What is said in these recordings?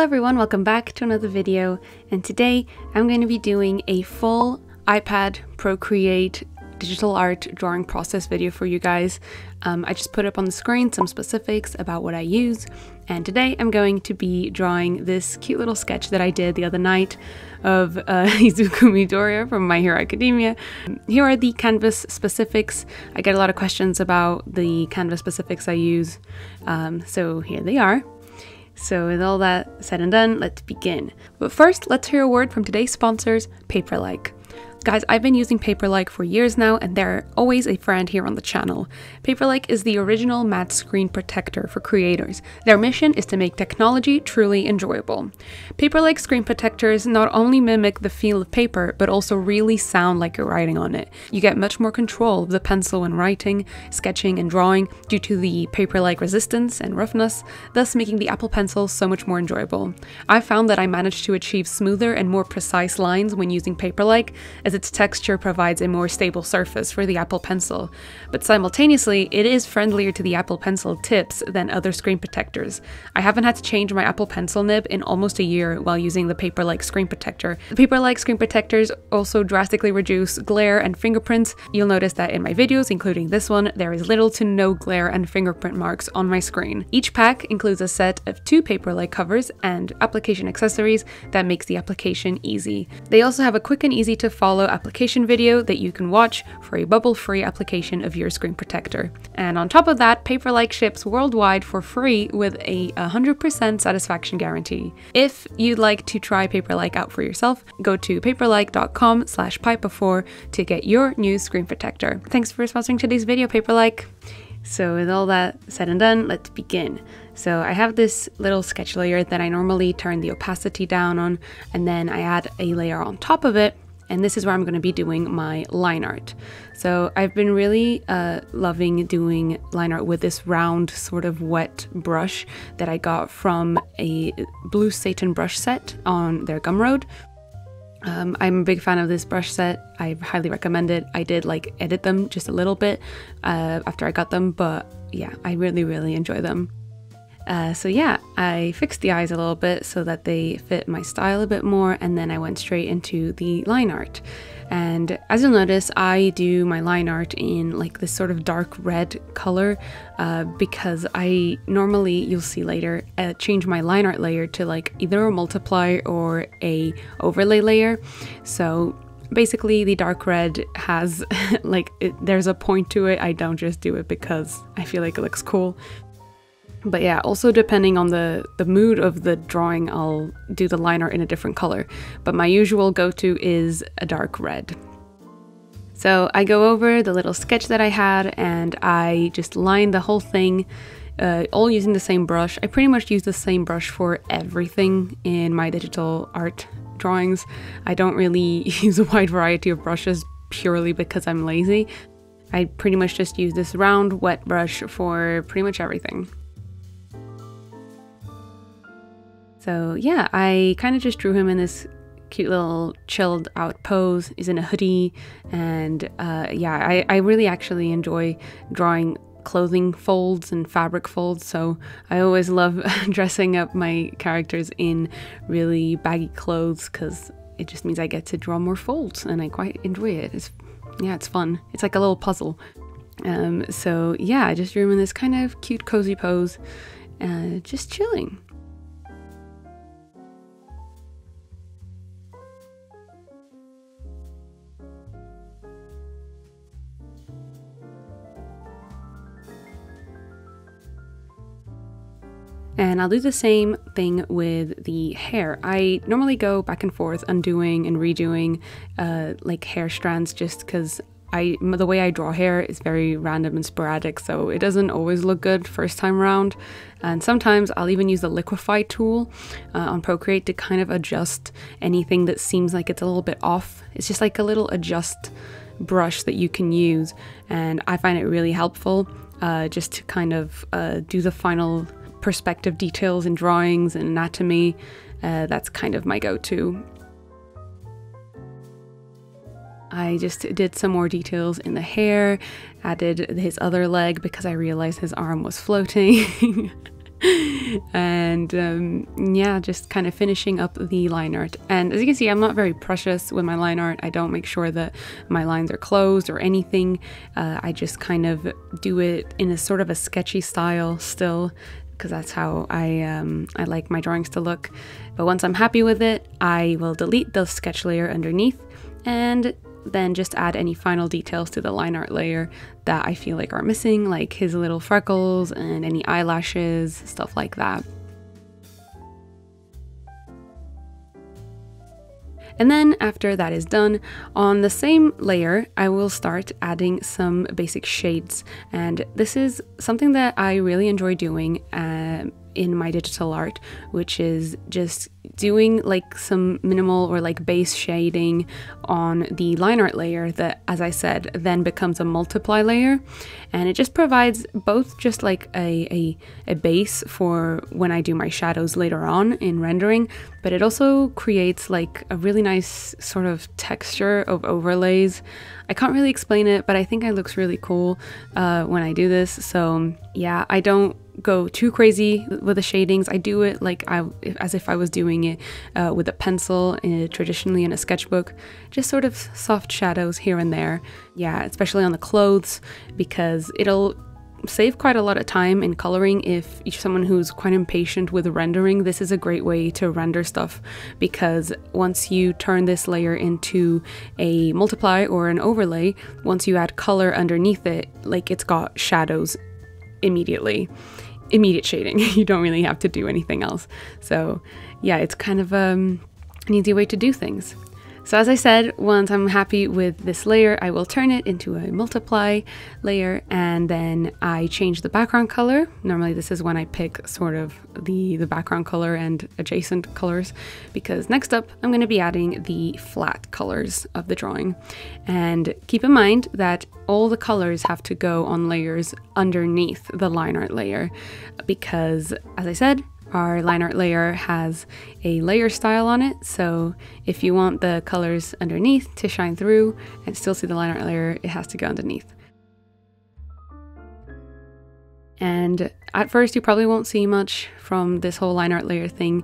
Hello everyone, welcome back to another video, and today I'm going to be doing a full iPad Procreate digital art drawing process video for you guys. I just put up on the screen some specifics about what I use, and today I'm going to be drawing this cute little sketch that I did the other night of Izuku Midoriya from My Hero Academia. Here are the canvas specifics. I get a lot of questions about the canvas specifics I use, so here they are. So with all that said and done, let's begin. But first, let's hear a word from today's sponsors, Paperlike. Guys, I've been using Paperlike for years now, and they're always a friend here on the channel. Paperlike is the original matte screen protector for creators. Their mission is to make technology truly enjoyable. Paperlike screen protectors not only mimic the feel of paper, but also really sound like you're writing on it. You get much more control of the pencil when writing, sketching, and drawing due to the paper-like resistance and roughness, thus making the Apple Pencil so much more enjoyable. I've found that I managed to achieve smoother and more precise lines when using Paperlike, as its texture provides a more stable surface for the Apple Pencil, but simultaneously it is friendlier to the Apple Pencil tips than other screen protectors. I haven't had to change my Apple Pencil nib in almost a year while using the Paperlike screen protector. The Paperlike screen protectors also drastically reduce glare and fingerprints. You'll notice that in my videos, including this one, there is little to no glare and fingerprint marks on my screen. Each pack includes a set of 2 Paperlike covers and application accessories that makes the application easy. They also have a quick and easy to follow application video that you can watch for a bubble-free application of your screen protector. And on top of that, Paperlike ships worldwide for free with a 100% satisfaction guarantee. If you'd like to try Paperlike out for yourself, go to paperlike.com/pipe4 to get your new screen protector. Thanks for sponsoring today's video, Paperlike. So with all that said and done, let's begin. So I have this little sketch layer that I normally turn the opacity down on, and then I add a layer on top of it. And this is where I'm going to be doing my line art. So I've been really loving doing line art with this round sort of wet brush that I got from a Bluesssatan brush set on their Gumroad. I'm a big fan of this brush set. I highly recommend it. I did like edit them just a little bit after I got them, but yeah, I really enjoy them. So yeah, I fixed the eyes a little bit so that they fit my style a bit more, and then I went straight into the line art. And as you'll notice, I do my line art in like this sort of dark red color because I normally, you'll see later, change my line art layer to like either a multiply or a overlay layer. So basically the dark red has like, there's a point to it. I don't just do it because I feel like it looks cool. But yeah, also depending on the mood of the drawing, I'll do the line art in a different color. But my usual go-to is a dark red. So I go over the little sketch that I had and I just line the whole thing, all using the same brush. I pretty much use the same brush for everything in my digital art drawings. I don't really use a wide variety of brushes purely because I'm lazy. I pretty much just use this round wet brush for pretty much everything. So yeah, I kind of just drew him in this cute little chilled out pose. He's in a hoodie, and yeah, I really actually enjoy drawing clothing folds and fabric folds, so I always love dressing up my characters in really baggy clothes because it just means I get to draw more folds, and I quite enjoy it. It's fun. It's like a little puzzle. So yeah, I just drew him in this kind of cute cozy pose, just chilling. And I'll do the same thing with the hair. I normally go back and forth undoing and redoing like hair strands just because the way I draw hair is very random and sporadic, so it doesn't always look good first time around. And sometimes I'll even use the liquify tool on Procreate to kind of adjust anything that seems like it's a little bit off. It's just like a little adjust brush that you can use, and I find it really helpful just to kind of do the final perspective details in drawings and anatomy. That's kind of my go-to. I just did some more details in the hair, added his other leg because I realized his arm was floating. And yeah, just kind of finishing up the line art. And as you can see, I'm not very precious with my line art. I don't make sure that my lines are closed or anything. I just kind of do it in a sort of a sketchy style still, because that's how I like my drawings to look. But once I'm happy with it, I will delete the sketch layer underneath and then just add any final details to the line art layer that I feel like are missing, like his little freckles and any eyelashes, stuff like that. And then after that is done, on the same layer, I will start adding some basic shades. And this is something that I really enjoy doing in my digital art, which is just doing like some minimal or like base shading on the line art layer that, as I said, then becomes a multiply layer. And it just provides both just like a base for when I do my shadows later on in rendering, but it also creates like a really nice sort of texture of overlays. I can't really explain it, but I think it looks really cool when I do this. So yeah, I don't go too crazy with the shadings. I do it like as if I was doing it with a pencil traditionally in a sketchbook, just sort of soft shadows here and there. Yeah, especially on the clothes, because it'll save quite a lot of time in coloring. If you're someone who's quite impatient with rendering, this is a great way to render stuff, because once you turn this layer into a multiply or an overlay, once you add color underneath it, like it's got shadows immediately. Immediate shading. You don't really have to do anything else. So yeah, it's kind of an easy way to do things. So as I said, once I'm happy with this layer, I will turn it into a multiply layer, and then I change the background color. Normally this is when I pick sort of the background color and adjacent colors, because next up I'm going to be adding the flat colors of the drawing. And keep in mind that all the colors have to go on layers underneath the line art layer, because as I said, our line art layer has a layer style on it, so if you want the colors underneath to shine through and still see the line art layer, it has to go underneath. And at first you probably won't see much from this whole line art layer thing,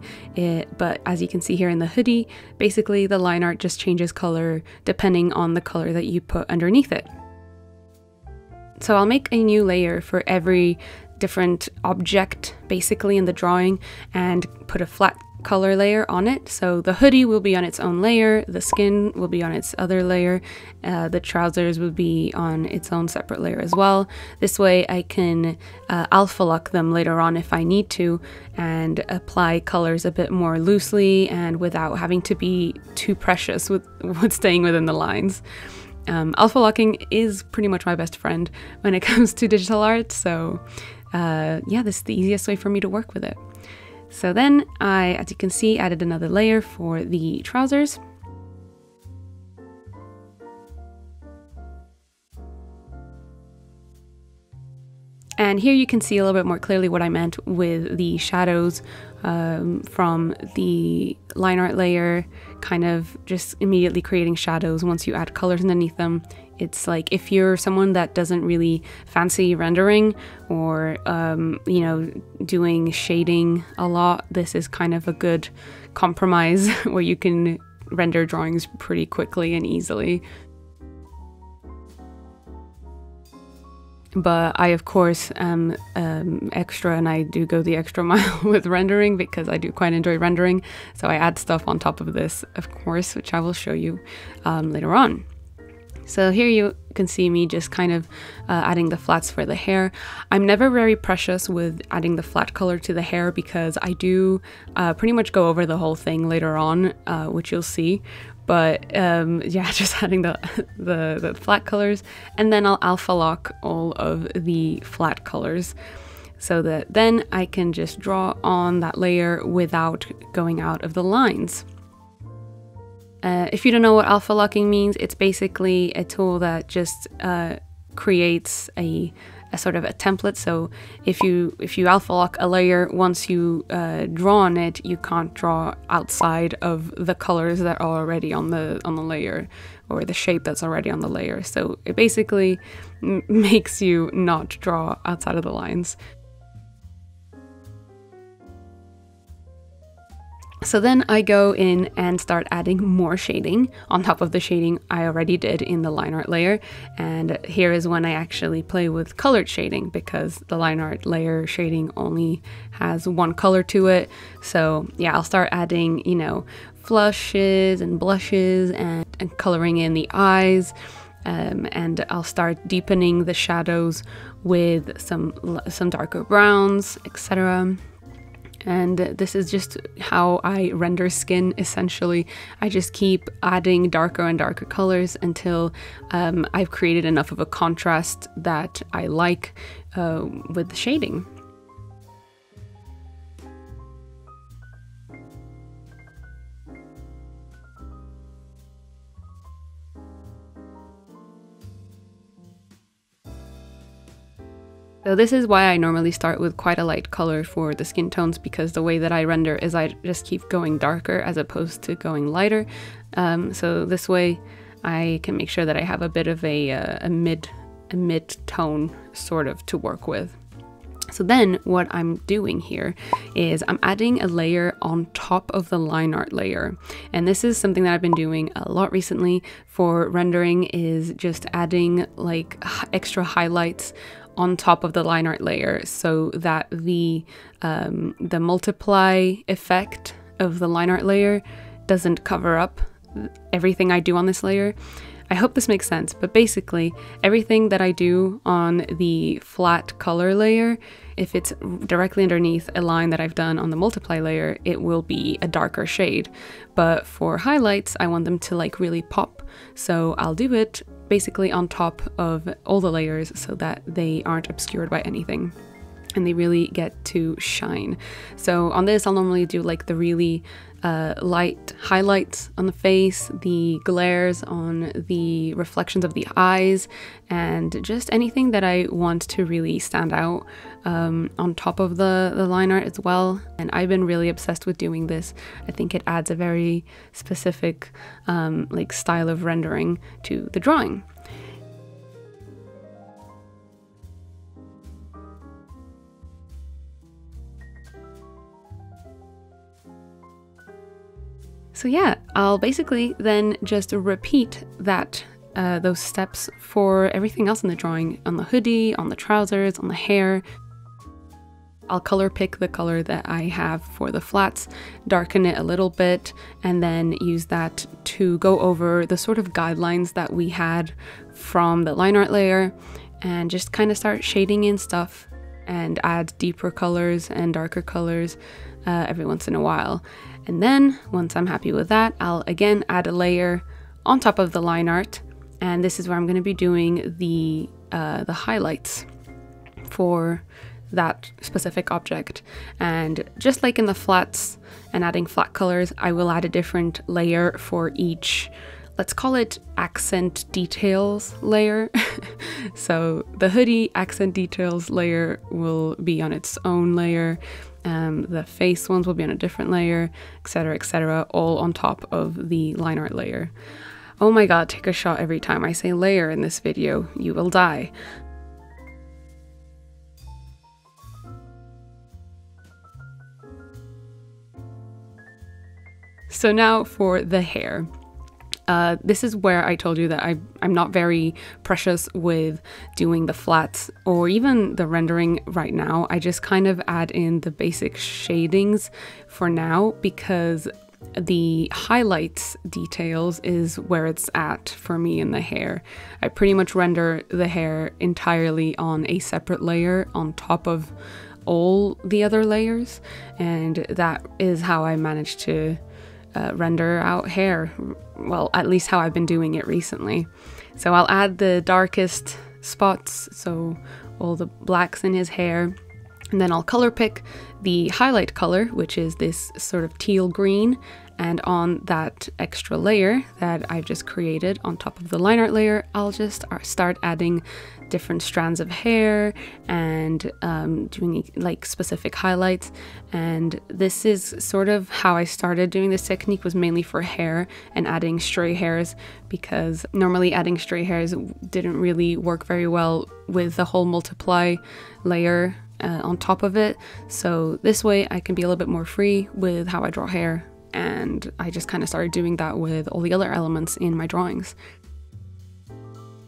but as you can see here in the hoodie, basically the line art just changes color depending on the color that you put underneath it. So I'll make a new layer for every different object basically in the drawing and put a flat color layer on it. So the hoodie will be on its own layer, the skin will be on its other layer, the trousers will be on its own separate layer as well. This way I can alpha lock them later on if I need to, and apply colors a bit more loosely and without having to be too precious with staying within the lines. Alpha locking is pretty much my best friend when it comes to digital art, so yeah, this is the easiest way for me to work with it. So then I, as you can see, added another layer for the trousers. And here you can see a little bit more clearly what I meant with the shadows from the line art layer, kind of just immediately creating shadows once you add colors underneath them. It's like if you're someone that doesn't really fancy rendering or, you know, doing shading a lot, this is kind of a good compromise where you can render drawings pretty quickly and easily. But I, of course, am extra, and I do go the extra mile with rendering because I do quite enjoy rendering. So I add stuff on top of this, of course, which I will show you later on. So here you can see me just kind of adding the flats for the hair. I'm never very precious with adding the flat color to the hair because I do pretty much go over the whole thing later on, which you'll see. But yeah, just adding the flat colors, and then I'll alpha lock all of the flat colors so that then I can just draw on that layer without going out of the lines. If you don't know what alpha locking means, it's basically a tool that just creates a sort of a template. So if you alpha lock a layer, once you draw on it, you can't draw outside of the colors that are already on the layer, or the shape that's already on the layer. So it basically makes you not draw outside of the lines. So then I go in and start adding more shading on top of the shading I already did in the line art layer. And here is when I actually play with colored shading, because the line art layer shading only has one color to it. So yeah, I'll start adding, you know, flushes and blushes and coloring in the eyes. And I'll start deepening the shadows with some darker browns, etc. And this is just how I render skin, essentially. I just keep adding darker and darker colors until I've created enough of a contrast that I like with the shading. So this is why I normally start with quite a light color for the skin tones, because the way that I render is I just keep going darker as opposed to going lighter. So this way I can make sure that I have a bit of a mid-tone sort of to work with. So then what I'm doing here is I'm adding a layer on top of the line art layer. And this is something that I've been doing a lot recently for rendering, is just adding like extra highlights on top of the line art layer, so that the multiply effect of the line art layer doesn't cover up everything I do on this layer. I hope this makes sense, but basically everything that I do on the flat color layer, if it's directly underneath a line that I've done on the multiply layer, it will be a darker shade. But for highlights, I want them to like really pop, so I'll do it basically on top of all the layers so that they aren't obscured by anything and they really get to shine. So on this, I'll normally do like the really light highlights on the face, the glares on the reflections of the eyes, and just anything that I want to really stand out on top of the line art as well. And I've been really obsessed with doing this. I think it adds a very specific like style of rendering to the drawing. So yeah, I'll basically then just repeat that those steps for everything else in the drawing, on the hoodie, on the trousers, on the hair. I'll color pick the color that I have for the flats, darken it a little bit, and then use that to go over the sort of guidelines that we had from the line art layer, and just kind of start shading in stuff and add deeper colors and darker colors every once in a while. And then once I'm happy with that, I'll again add a layer on top of the line art, and this is where I'm going to be doing the highlights for that specific object. And just like in the flats and adding flat colors, I will add a different layer for each, let's call it accent details layer. So the hoodie accent details layer will be on its own layer. The face ones will be on a different layer, etc., all on top of the line art layer. Oh my god, take a shot every time I say layer in this video, you will die. So now for the hair. This is where I told you that I'm not very precious with doing the flats or even the rendering right now. I just kind of add in the basic shadings for now, because the highlights details is where it's at for me in the hair. I pretty much render the hair entirely on a separate layer on top of all the other layers, and that is how I managed to render out hair. Well, at least how I've been doing it recently. So I'll add the darkest spots, so all the blacks in his hair, and then I'll color pick the highlight color, which is this sort of teal green, and on that extra layer that I've just created on top of the line art layer, I'll just start adding different strands of hair and doing like specific highlights. And this is sort of how I started doing this technique, was mainly for hair and adding stray hairs, because normally adding stray hairs didn't really work very well with the whole multiply layer on top of it. So this way I can be a little bit more free with how I draw hair. And I just kind of started doing that with all the other elements in my drawings.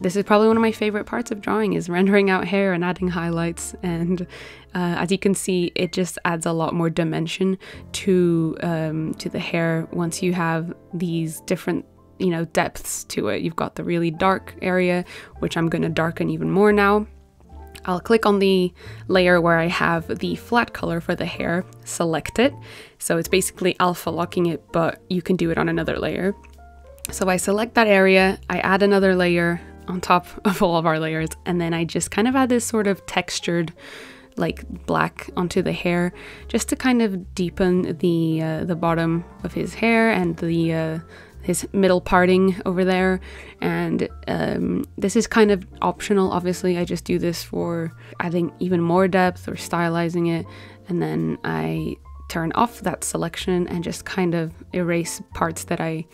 This is probably one of my favorite parts of drawing, is rendering out hair and adding highlights. And as you can see, it just adds a lot more dimension to the hair once you have these different, you know, depths to it. You've got the really dark area, which I'm going to darken even more now. I'll click on the layer where I have the flat color for the hair, select it. So it's basically alpha locking it, but you can do it on another layer. So I select that area, I add another layer on top of all of our layers, and then I just kind of add this sort of textured like black onto the hair, just to kind of deepen the bottom of his hair and the his middle parting over there. And this is kind of optional, obviously. I just do this for adding even more depth or stylizing it, and then I turn off that selection and just kind of erase parts that I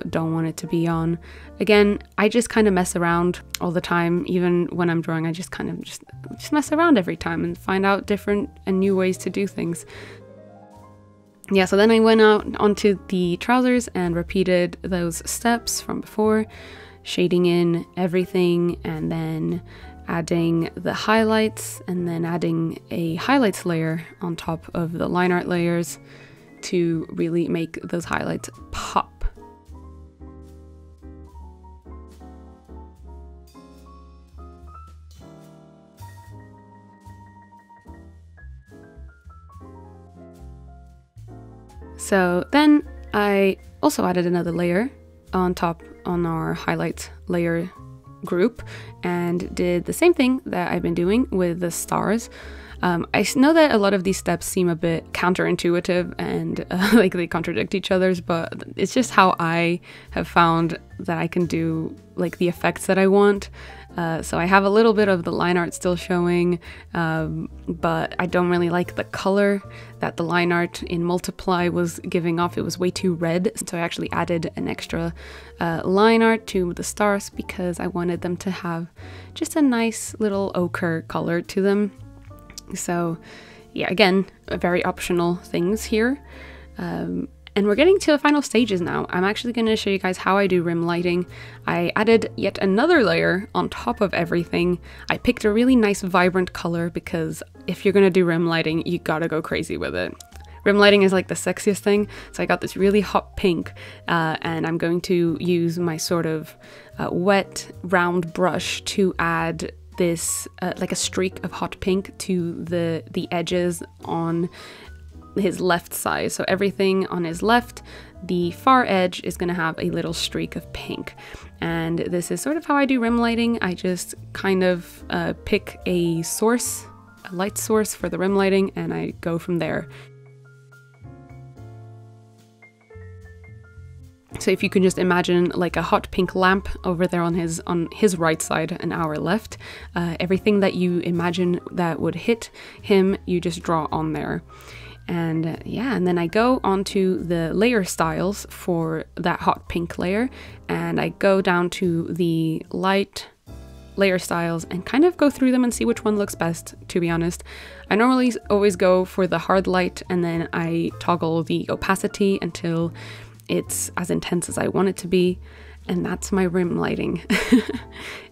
don't want it to be on. Again, I just kind of mess around all the time. Even when I'm drawing, I just kind of just mess around every time and find out different and new ways to do things. Yeah, so then I went out onto the trousers and repeated those steps from before, shading in everything and then adding the highlights, and then adding a highlights layer on top of the line art layers to really make those highlights pop. So then I also added another layer on top on our highlights layer group and did the same thing that I've been doing with the stars. I know that a lot of these steps seem a bit counterintuitive and like they contradict each other's, but it's just how I have found that I can do like the effects that I want. So I have a little bit of the line art still showing, but I don't really like the color that the line art in Multiply was giving off. It was way too red, so I actually added an extra line art to the stars because I wanted them to have just a nice little ochre color to them. So yeah, again, very optional things here. And we're getting to the final stages now. I'm actually going to show you guys how I do rim lighting. I added yet another layer on top of everything. I picked a really nice vibrant color because if you're going to do rim lighting, you gotta go crazy with it. Rim lighting is like the sexiest thing, so I got this really hot pink, and I'm going to use my sort of wet round brush to add this like a streak of hot pink to the edges on his left side. So everything on his left, the far edge is going to have a little streak of pink. And this is sort of how I do rim lighting. I just kind of pick a source, a light source for the rim lighting, and I go from there. So if you can just imagine like a hot pink lamp over there on his right side and our left, everything that you imagine that would hit him, you just draw on there. And yeah, and then I go onto the layer styles for that hot pink layer, and I go down to the light layer styles and kind of go through them and see which one looks best, to be honest. I normally always go for the hard light, and then I toggle the opacity until it's as intense as I want it to be, and that's my rim lighting.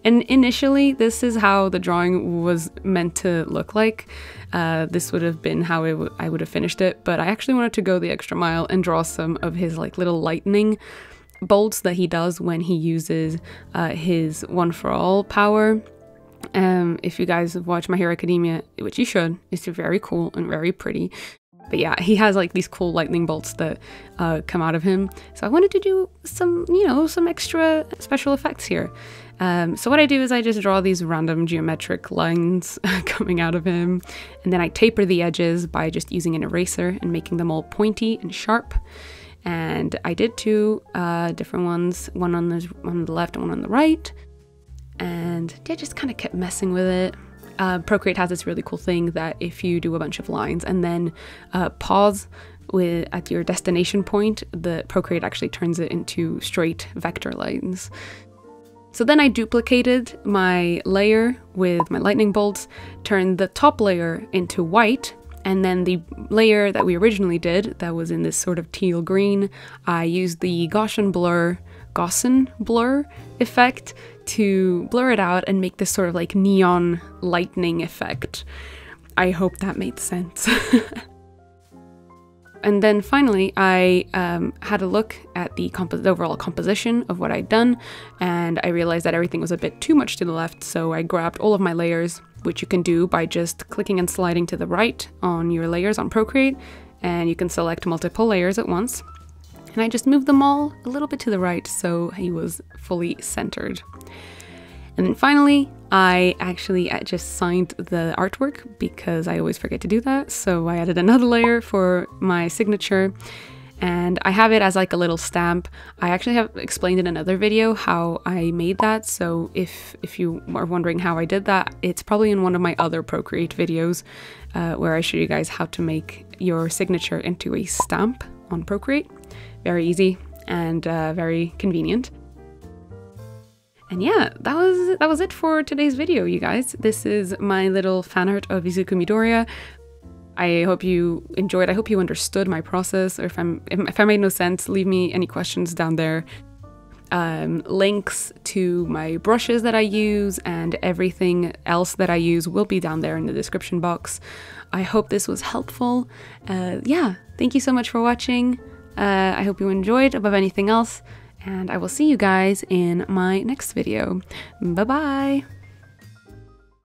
And initially, this is how the drawing was meant to look like. This would have been how I would have finished it, but I actually wanted to go the extra mile and draw some of his like little lightning bolts that he does when he uses his One for All power. If you guys have watched My Hero Academia, which you should, it's very cool and very pretty. But yeah, he has like these cool lightning bolts that come out of him. So I wanted to do some, you know, some extra special effects here. So what I do is I just draw these random geometric lines coming out of him. And then I taper the edges by just using an eraser and making them all pointy and sharp. And I did two different ones, one on the left and one on the right. And yeah, just kind of kept messing with it. Procreate has this really cool thing that if you do a bunch of lines and then pause at your destination point, the Procreate actually turns it into straight vector lines. So then I duplicated my layer with my lightning bolts, turned the top layer into white, and then the layer that we originally did, that was in this sort of teal green, I used the Gaussian blur effect to blur it out and make this sort of like neon lightning effect. I hope that made sense. And then finally, I had a look at the overall composition of what I'd done, and I realized that everything was a bit too much to the left, so I grabbed all of my layers, which you can do by just clicking and sliding to the right on your layers on Procreate, and you can select multiple layers at once. And I just moved them all a little bit to the right, so he was fully centered. And then finally, I actually just signed the artwork because I always forget to do that. So I added another layer for my signature, and I have it as like a little stamp. I actually have explained in another video how I made that. So if you are wondering how I did that, it's probably in one of my other Procreate videos where I show you guys how to make your signature into a stamp on Procreate. Very easy and very convenient. And yeah, that was it for today's video, you guys. This is my little fan art of Izuku Midoriya. I hope you enjoyed. I hope you understood my process, or if I made no sense, leave me any questions down there. Links to my brushes that I use and everything else that I use will be down there in the description box. I hope this was helpful. Yeah, thank you so much for watching. I hope you enjoyed above anything else. And I will see you guys in my next video. Bye bye!